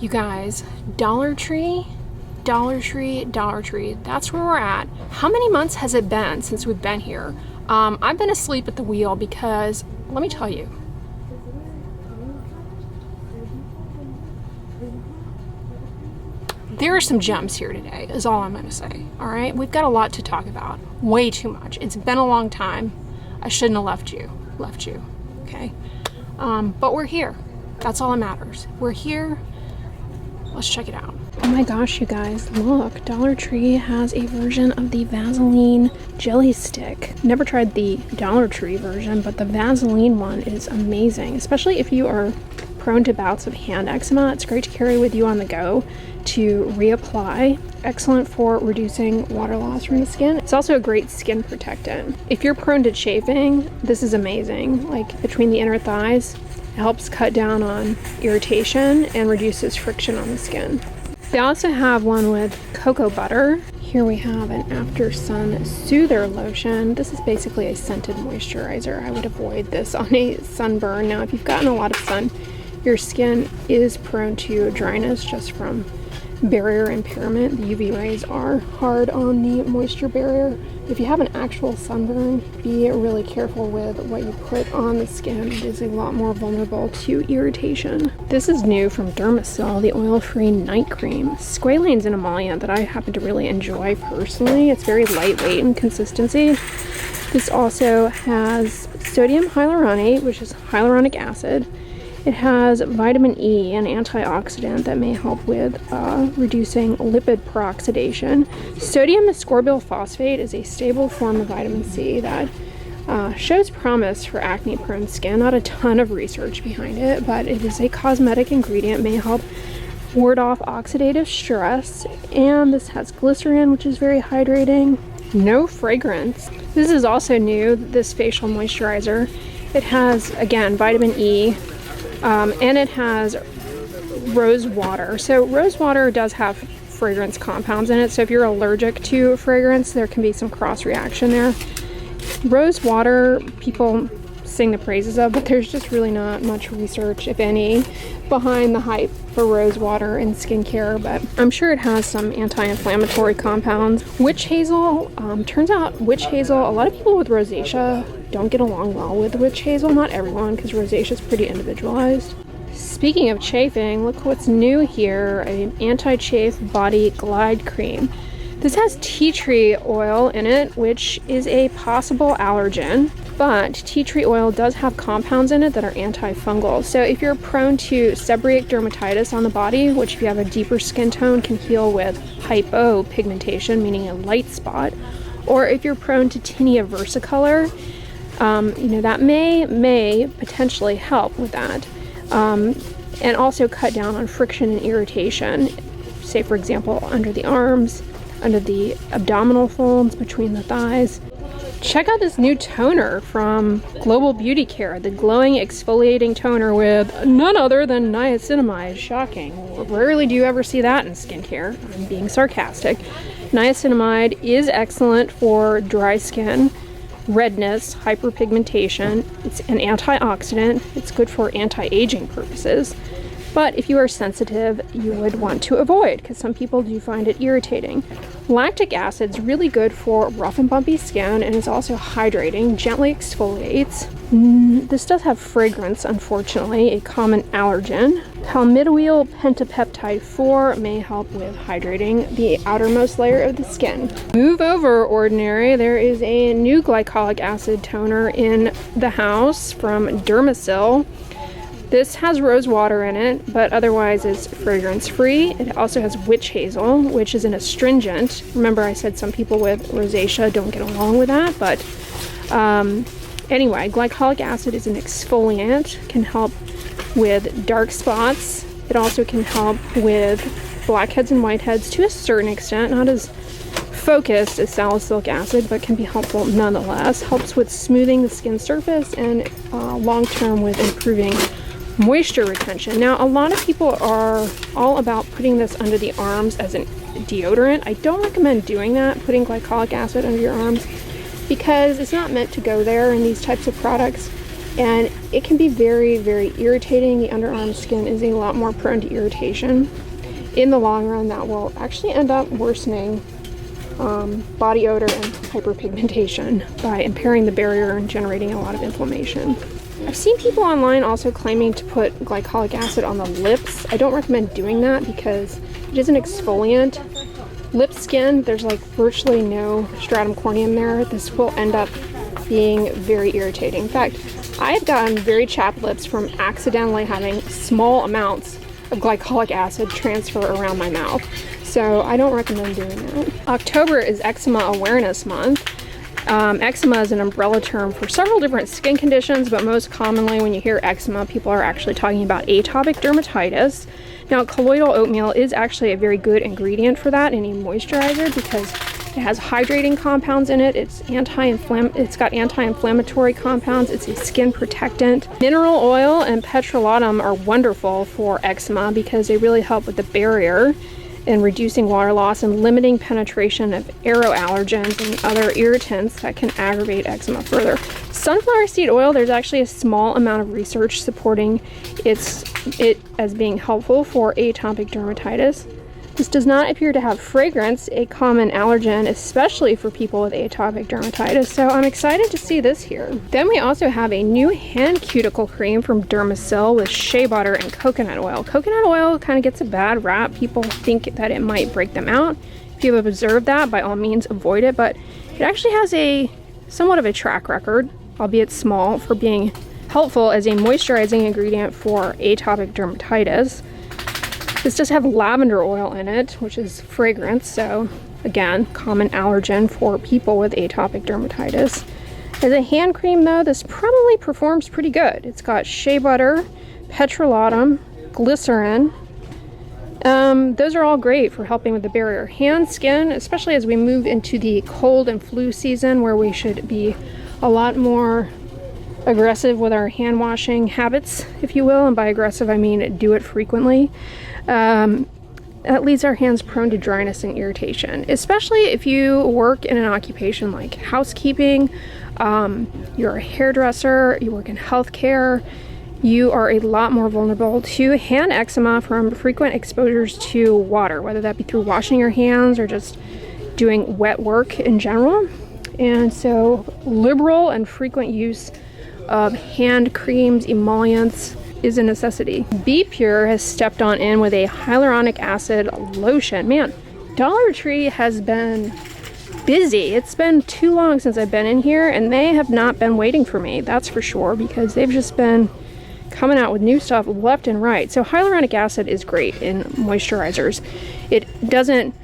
You guys, Dollar Tree, Dollar Tree, Dollar Tree. That's where we're at. How many months has it been since we've been here? I've been asleep at the wheel because, let me tell you, there are some gems here today, is all I'm going to say. All right, we've got a lot to talk about. Way too much. It's been a long time. I shouldn't have left you. Okay? But we're here. That's all that matters. We're here. Let's check it out. Oh my gosh, you guys, look. Dollar Tree has a version of the Vaseline jelly stick. Never tried the Dollar Tree version, but the Vaseline one is amazing, especially if you are prone to bouts of hand eczema. It's great to carry with you on the go to reapply. Excellent for reducing water loss from the skin. It's also a great skin protectant. If you're prone to chafing, this is amazing. Like between the inner thighs, it helps cut down on irritation and reduces friction on the skin. They also have one with cocoa butter. Here we have an after sun soother lotion. This is basically a scented moisturizer. I would avoid this on a sunburn. Now, if you've gotten a lot of sun, your skin is prone to dryness just from barrier impairment. The UV rays are hard on the moisture barrier. If you have an actual sunburn, be really careful with what you put on the skin. It is a lot more vulnerable to irritation. This is new from Dermacell, the oil-free night cream. Squalene's an emollient that I happen to really enjoy personally. It's very lightweight in consistency. This also has sodium hyaluronate, which is hyaluronic acid. It has vitamin E, an antioxidant that may help with reducing lipid peroxidation. Sodium ascorbyl phosphate is a stable form of vitamin C that shows promise for acne-prone skin. Not a ton of research behind it, but it is a cosmetic ingredient, may help ward off oxidative stress. And this has glycerin, which is very hydrating. No fragrance. This is also new, this facial moisturizer. It has, again, vitamin E. And it has rose water. So rose water does have fragrance compounds in it. So if you're allergic to fragrance, there can be some cross reaction there. Rose water, people sing the praises of, but there's just really not much research, if any, behind the hype for rose water in skincare. But I'm sure it has some anti-inflammatory compounds. Witch hazel, turns out witch hazel, a lot of people with rosacea don't get along well with witch hazel. Not everyone, because rosacea is pretty individualized. Speaking of chafing, look what's new here, an anti-chafe body glide cream. This has tea tree oil in it, which is a possible allergen, but tea tree oil does have compounds in it that are antifungal. So if you're prone to seborrheic dermatitis on the body, which if you have a deeper skin tone can heal with hypopigmentation, meaning a light spot, or if you're prone to tinea versicolor, that may potentially help with that. And also cut down on friction and irritation, say for example under the arms, under the abdominal folds, between the thighs. Check out this new toner from Global Beauty Care, the glowing exfoliating toner with none other than niacinamide. Shocking. Rarely do you ever see that in skincare. I'm being sarcastic. Niacinamide is excellent for dry skin, redness, hyperpigmentation. It's an antioxidant. It's good for anti-aging purposes. But if you are sensitive, you would want to avoid, because some people do find it irritating. Lactic acid is really good for rough and bumpy skin, and is also hydrating, gently exfoliates. This does have fragrance, unfortunately, a common allergen. Palmitoyl pentapeptide 4 may help with hydrating the outermost layer of the skin. Move over, Ordinary. There is a new glycolic acid toner in the house from Dermacell. This has rose water in it, but otherwise is fragrance free. It also has witch hazel, which is an astringent. Remember I said some people with rosacea don't get along with that, but anyway, glycolic acid is an exfoliant, can help with dark spots. It also can help with blackheads and whiteheads to a certain extent, not as focused as salicylic acid, but can be helpful nonetheless. Helps with smoothing the skin surface and long-term with improving moisture retention. Now, a lot of people are all about putting this under the arms as an deodorant. I don't recommend doing that, putting glycolic acid under your arms, because it's not meant to go there in these types of products. and it can be very, very irritating. The underarm skin is a lot more prone to irritation. In the long run, that will actually end up worsening body odor and hyperpigmentation by impairing the barrier and generating a lot of inflammation. I've seen people online also claiming to put glycolic acid on the lips. I don't recommend doing that because it is an exfoliant. Lip skin, there's like virtually no stratum corneum there. This will end up being very irritating. In fact, I've gotten very chapped lips from accidentally having small amounts of glycolic acid transfer around my mouth. So I don't recommend doing that. October is Eczema Awareness Month. Eczema is an umbrella term for several different skin conditions, but most commonly when you hear eczema, people are actually talking about atopic dermatitis. Now, colloidal oatmeal is actually a very good ingredient for that in a moisturizer because it has hydrating compounds in it. It's got anti-inflammatory compounds. It's a skin protectant. Mineral oil and petrolatum are wonderful for eczema because they really help with the barrier in reducing water loss and limiting penetration of aeroallergens and other irritants that can aggravate eczema further. Sunflower seed oil, there's actually a small amount of research supporting it as being helpful for atopic dermatitis. This does not appear to have fragrance, a common allergen, especially for people with atopic dermatitis, so I'm excited to see this here. Then we also have a new hand cuticle cream from Dermasil with shea butter and coconut oil. Coconut oil kind of gets a bad rap. People think that it might break them out. If you have observed that, by all means avoid it, but it actually has a somewhat of a track record, albeit small, for being helpful as a moisturizing ingredient for atopic dermatitis. This does have lavender oil in it, which is fragrance, so again, common allergen for people with atopic dermatitis. As a hand cream though, this probably performs pretty good. It's got shea butter, petrolatum, glycerin. Those are all great for helping with the barrier. Hand, skin, especially as we move into the cold and flu season where we should be a lot more aggressive with our hand washing habits, if you will, and by aggressive I mean do it frequently. That leaves our hands prone to dryness and irritation, especially if you work in an occupation like housekeeping, you're a hairdresser, you work in healthcare. You are a lot more vulnerable to hand eczema from frequent exposures to water, whether that be through washing your hands or just doing wet work in general. And so liberal and frequent use of hand creams, emollients is a necessity. Be Pure has stepped on in with a hyaluronic acid lotion. Man, Dollar Tree has been busy. It's been too long since I've been in here and they have not been waiting for me, that's for sure, because they've just been coming out with new stuff left and right. So hyaluronic acid is great in moisturizers. It doesn't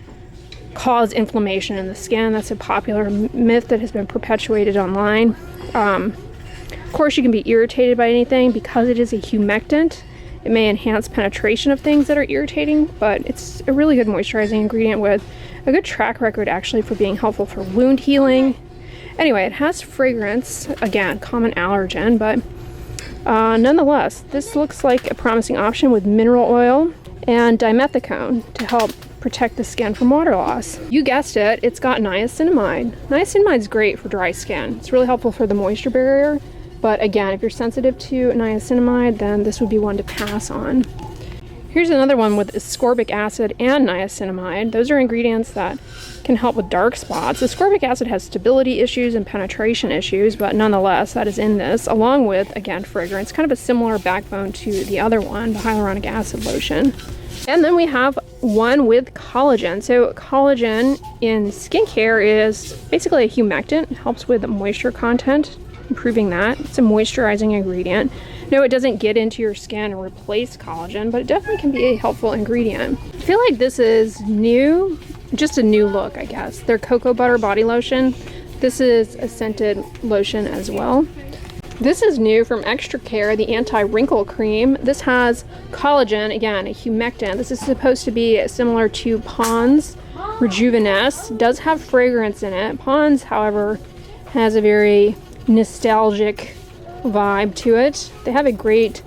cause inflammation in the skin. That's a popular myth that has been perpetuated online. Of course, you can be irritated by anything because it is a humectant. It may enhance penetration of things that are irritating, but it's a really good moisturizing ingredient with a good track record actually for being helpful for wound healing. Anyway, it has fragrance, again, common allergen, but nonetheless, this looks like a promising option with mineral oil and dimethicone to help protect the skin from water loss. You guessed it, it's got niacinamide. Niacinamide is great for dry skin. It's really helpful for the moisture barrier. But again, if you're sensitive to niacinamide, then this would be one to pass on. Here's another one with ascorbic acid and niacinamide. Those are ingredients that can help with dark spots. Ascorbic acid has stability issues and penetration issues, but nonetheless, that is in this, along with, again, fragrance. Kind of a similar backbone to the other one, the hyaluronic acid lotion. And then we have one with collagen. So collagen in skincare is basically a humectant. It helps with moisture content, improving that. It's a moisturizing ingredient. No, it doesn't get into your skin and replace collagen, but it definitely can be a helpful ingredient. I feel like this is new, just a new look, I guess. Their cocoa butter body lotion. This is a scented lotion as well. This is new from Extra Care, the anti-wrinkle cream. This has collagen, again, a humectant. This is supposed to be similar to Pond's Rejuvenesce. It does have fragrance in it. Pond's, however, has a very nostalgic vibe to it. They have a great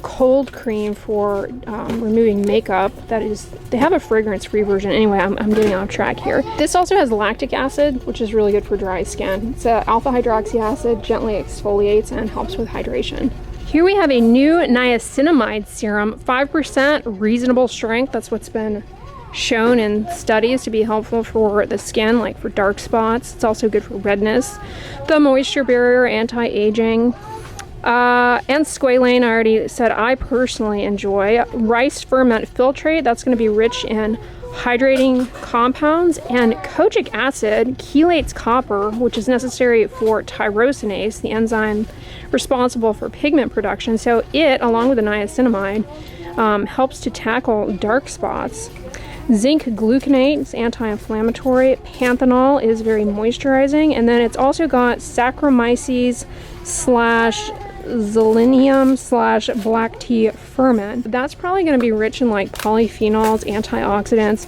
cold cream for removing makeup. That is, they have a fragrance-free version. Anyway, I'm getting off track here. This also has lactic acid, which is really good for dry skin. It's alpha hydroxy acid, gently exfoliates and helps with hydration. Here we have a new niacinamide serum, 5% reasonable strength. That's what's been shown in studies to be helpful for the skin, like for dark spots. It's also good for redness. The moisture barrier, anti-aging. And squalane, I already said I personally enjoy. Rice ferment filtrate, that's going to be rich in hydrating compounds, and kojic acid chelates copper, which is necessary for tyrosinase, the enzyme responsible for pigment production. So it, along with the niacinamide, helps to tackle dark spots. Zinc gluconate is anti-inflammatory. Panthenol is very moisturizing, and then it's also got Saccharomyces / black tea ferment. That's probably going to be rich in like polyphenols, antioxidants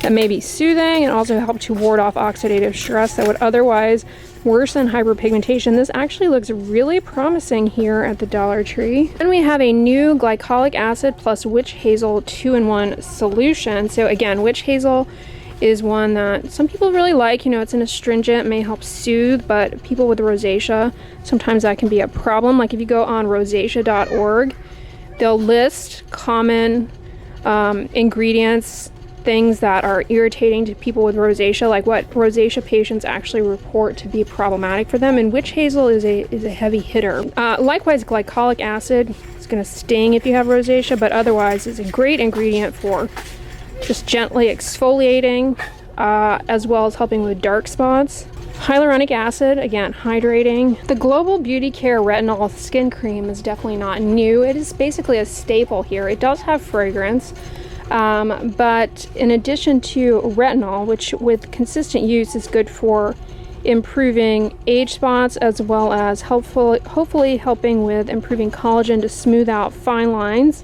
that may be soothing and also help to ward off oxidative stress that would otherwise worsen hyperpigmentation. This actually looks really promising here at the Dollar Tree. And we have a new glycolic acid plus witch hazel 2-in-1 solution. So again, witch hazel is one that some people really like. You know, it's an astringent, may help soothe, but people with rosacea, sometimes that can be a problem. Like if you go on rosacea.org, they'll list common ingredients, things that are irritating to people with rosacea, like what rosacea patients actually report to be problematic for them, and witch hazel is a heavy hitter. Likewise, glycolic acid is going to sting if you have rosacea, but otherwise is a great ingredient for just gently exfoliating, as well as helping with dark spots. Hyaluronic acid, again, hydrating. The Global Beauty Care Retinol Skin Cream is definitely not new. It is basically a staple here. It does have fragrance, but in addition to retinol, which with consistent use is good for improving age spots, as well as hopefully helping with improving collagen to smooth out fine lines.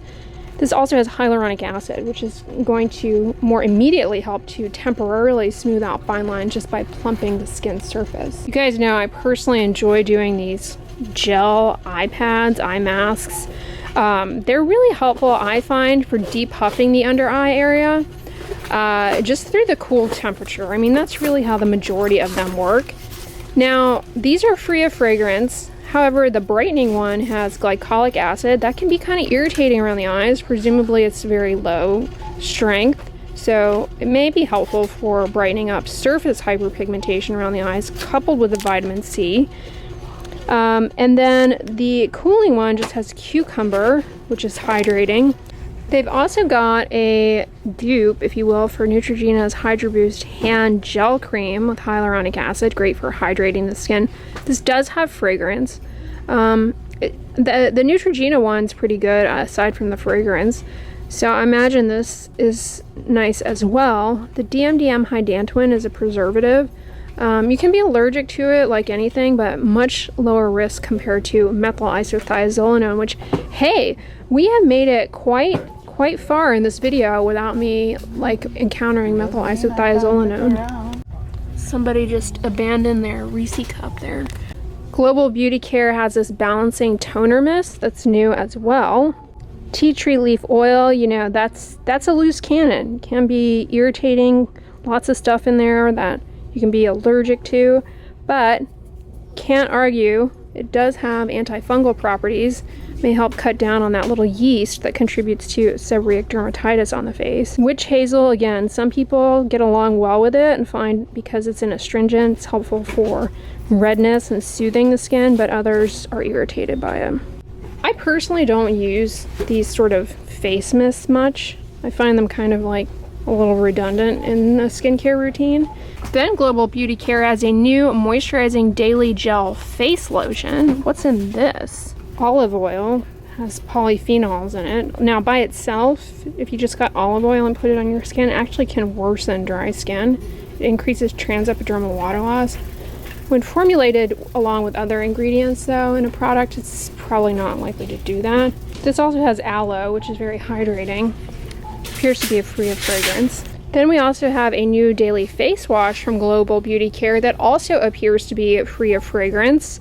This also has hyaluronic acid, which is going to more immediately help to temporarily smooth out fine lines just by plumping the skin surface. You guys know I personally enjoy doing these gel eye pads, eye masks. They're really helpful, I find, for depuffing the under eye area, just through the cool temperature. I mean, that's really how the majority of them work. Now, these are free of fragrance. However, the brightening one has glycolic acid. That can be kind of irritating around the eyes. Presumably it's very low strength, so it may be helpful for brightening up surface hyperpigmentation around the eyes, coupled with the vitamin C. And then the cooling one just has cucumber, which is hydrating. They've also got a dupe, if you will, for Neutrogena's Hydro Boost Hand Gel Cream with hyaluronic acid, great for hydrating the skin. This does have fragrance. The Neutrogena one's pretty good, aside from the fragrance. So I imagine this is nice as well. The DMDM hydantoin is a preservative. You can be allergic to it like anything, but much lower risk compared to methyl isothiazolinone, which, hey, we have made it quite far in this video without me like encountering methyl isothiazolinone. Somebody just abandoned their Reese cup there. Global Beauty Care has this balancing toner mist that's new as well. Tea tree leaf oil, you know, that's a loose cannon. Can be irritating, lots of stuff in there that you can be allergic to, but can't argue it does have antifungal properties, may help cut down on that little yeast that contributes to seborrheic dermatitis on the face. Witch hazel, again, some people get along well with it and find because it's an astringent, it's helpful for redness and soothing the skin, but others are irritated by it. I personally don't use these sort of face mists much. I find them kind of like a little redundant in a skincare routine. Then Global Beauty Care has a new moisturizing daily gel face lotion. What's in this? Olive oil, has polyphenols in it. Now by itself, if you just got olive oil and put it on your skin, it actually can worsen dry skin. It increases transepidermal water loss. When formulated along with other ingredients though in a product, it's probably not likely to do that. This also has aloe, which is very hydrating. Appears to be free of fragrance. Then we also have a new daily face wash from Global Beauty Care that also appears to be free of fragrance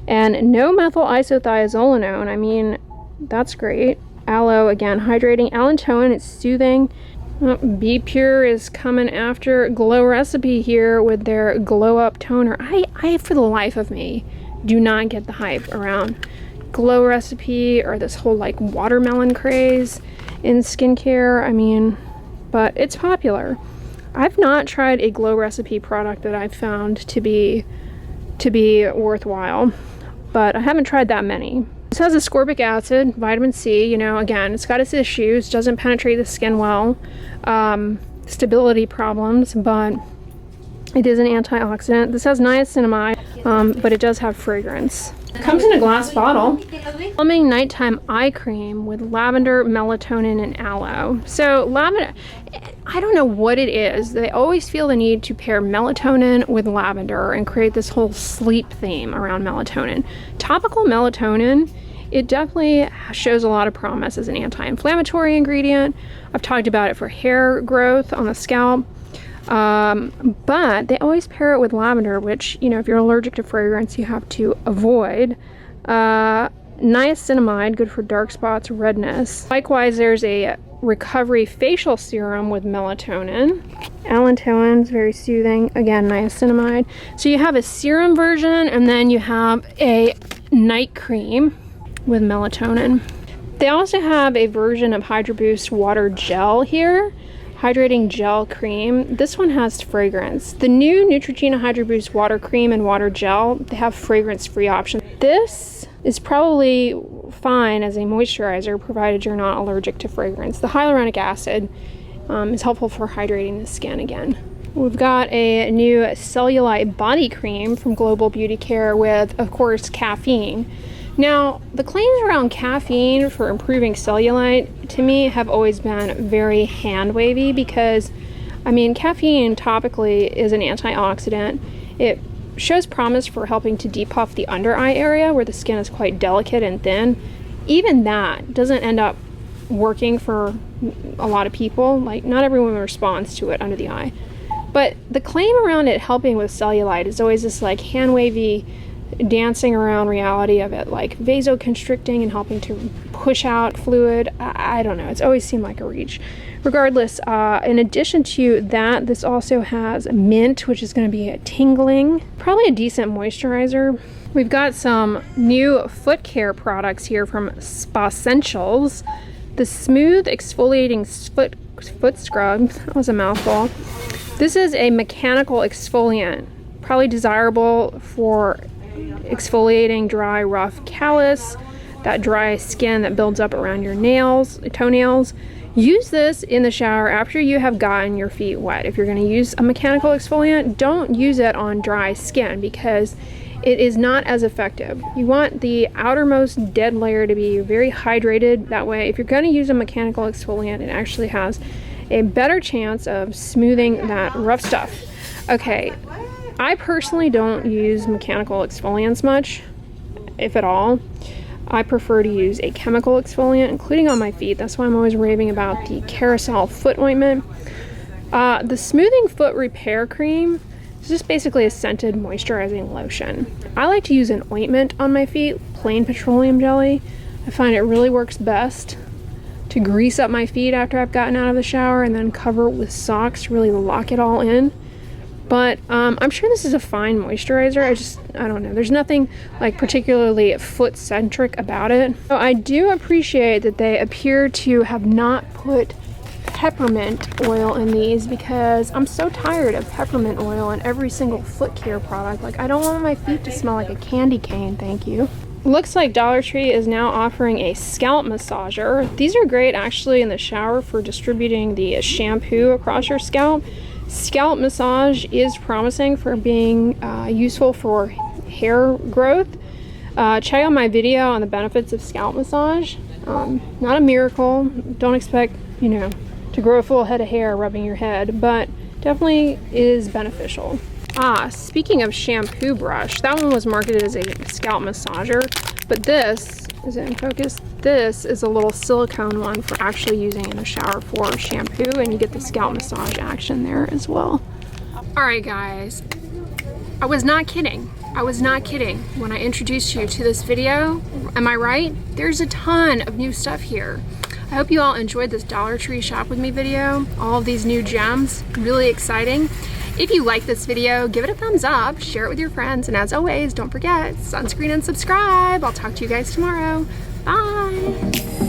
and no methyl isothiazolinone. I mean, That's great. Aloe, again, hydrating. Allantoin, it's soothing. Be Pure is coming after Glow Recipe here with their Glow Up Toner. I, for the life of me, do not get the hype around Glow Recipe or this whole like watermelon craze in skincare. I mean, but it's popular. I've not tried a Glow Recipe product that I've found to be worthwhile, but I haven't tried that many. This has ascorbic acid, vitamin C, you know, again, it's got its issues, doesn't penetrate the skin well, stability problems, but it is an antioxidant. This has niacinamide, but it does have fragrance. It comes in a glass bottle. Calming nighttime eye cream with lavender, melatonin, and aloe. So lavender, I don't know what it is. They always feel the need to pair melatonin with lavender and create this whole sleep theme around melatonin. Topical melatonin, it definitely shows a lot of promise as an anti-inflammatory ingredient. I've talked about it for hair growth on the scalp. But they always pair it with lavender, which, you know, if you're allergic to fragrance, you have to avoid. Niacinamide, good for dark spots, redness. Likewise, there's a recovery facial serum with melatonin. Allantoin's very soothing. Again, niacinamide. So you have a serum version, and then you have a night cream with melatonin. They also have a version of Hydro Boost water gel here. Hydrating Gel Cream. This one has fragrance. The new Neutrogena Hydro Boost water cream and water gel, they have fragrance-free options. This is probably fine as a moisturizer, provided you're not allergic to fragrance. The hyaluronic acid is helpful for hydrating the skin again. We've got a new Cellulite body cream from Global Beauty Care with, of course, caffeine. Now, the claims around caffeine for improving cellulite, to me, have always been very hand-wavy because, I mean, caffeine topically is an antioxidant. It shows promise for helping to depuff the under eye area where the skin is quite delicate and thin. Even that doesn't end up working for a lot of people. Like, not everyone responds to it under the eye. But the claim around it helping with cellulite is always this, like, hand-wavy dancing around reality of it, like vasoconstricting and helping to push out fluid. I don't know, it's always seemed like a reach. Regardless, in addition to that, this also has mint, which is going to be a tingling, probably a decent moisturizer. We've got some new foot care products here from Spacentials. The smooth exfoliating foot scrub, that was a mouthful. This is a mechanical exfoliant, probably desirable for exfoliating dry, rough callus, that dry skin that builds up around your toenails. Use this in the shower after you have gotten your feet wet. If you're going to use a mechanical exfoliant, don't use it on dry skin because it is not as effective. You want the outermost dead layer to be very hydrated. That way, if you're going to use a mechanical exfoliant, it actually has a better chance of smoothing that rough stuff. Okay, I personally don't use mechanical exfoliants much, if at all. I prefer to use a chemical exfoliant, including on my feet. That's why I'm always raving about the Carousel foot ointment. The Smoothing Foot Repair Cream is just basically a scented moisturizing lotion. I like to use an ointment on my feet, plain petroleum jelly. I find it really works best to grease up my feet after I've gotten out of the shower and then cover it with socks to really lock it all in. But I'm sure this is a fine moisturizer. I don't know. There's nothing like particularly foot-centric about it. So I do appreciate that they appear to have not put peppermint oil in these because I'm so tired of peppermint oil in every single foot care product. Like, I don't want my feet to smell like a candy cane, thank you. Looks like Dollar Tree is now offering a scalp massager. These are great actually in the shower for distributing the shampoo across your scalp. Scalp massage is promising for being useful for hair growth. Check out my video on the benefits of scalp massage. Not a miracle. Don't expect, you know, to grow a full head of hair rubbing your head, but definitely is beneficial. Speaking of Shampoo Brush, that one was marketed as a scalp massager, but this, is it in focus? This is a little silicone one for actually using in the shower for shampoo, and you get the scalp massage action there as well. All right, guys, I was not kidding. I was not kidding when I introduced you to this video. Am I right? There's a ton of new stuff here. I hope you all enjoyed this Dollar Tree Shop With Me video. All of these new gems, really exciting. If you like this video, give it a thumbs up, share it with your friends, and as always, don't forget, sunscreen and subscribe. I'll talk to you guys tomorrow. Bye.